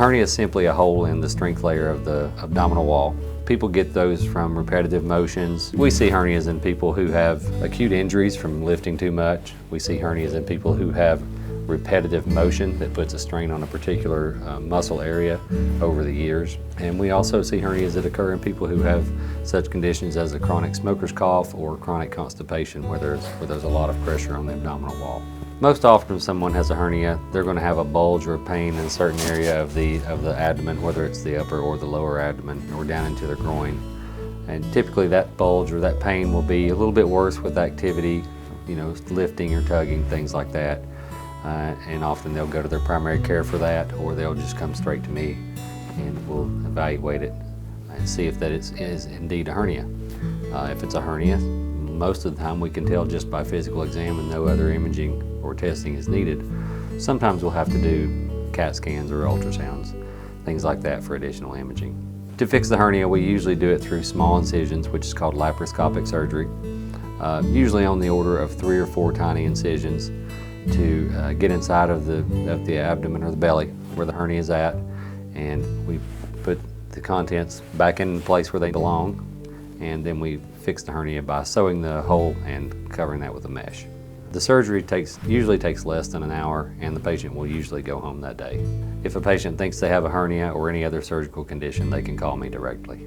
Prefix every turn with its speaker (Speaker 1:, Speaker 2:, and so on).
Speaker 1: hernia is simply a hole in the strength layer of the abdominal wall. People get those from repetitive motions. We see hernias in people who have acute injuries from lifting too much. We see hernias in people who have repetitive motion that puts a strain on a particular muscle area over the years. And we also see hernias that occur in people who have such conditions as a chronic smoker's cough or chronic constipation where there's a lot of pressure on the abdominal wall. Most often when someone has a hernia, they're going to have a bulge or pain in a certain area of the abdomen, whether it's the upper or the lower abdomen or down into the groin. And typically that bulge or that pain will be a little bit worse with activity, lifting or tugging, things like that. And often they'll go to their primary care for that, or they'll just come straight to me and we'll evaluate it and see if that is indeed a hernia. If it's a hernia, most of the time we can tell just by physical exam and no other imaging or testing is needed. Sometimes we'll have to do CAT scans or ultrasounds, things like that for additional imaging. To fix the hernia, we usually do it through small incisions, which is called laparoscopic surgery, usually on the order of 3 or 4 tiny incisions to get inside of the abdomen or the belly where the hernia is at, and we put the contents back in place where they belong, and then we fix the hernia by sewing the hole and covering that with a mesh. The surgery usually takes less than an hour, and the patient will usually go home that day. If a patient thinks they have a hernia or any other surgical condition, they can call me directly.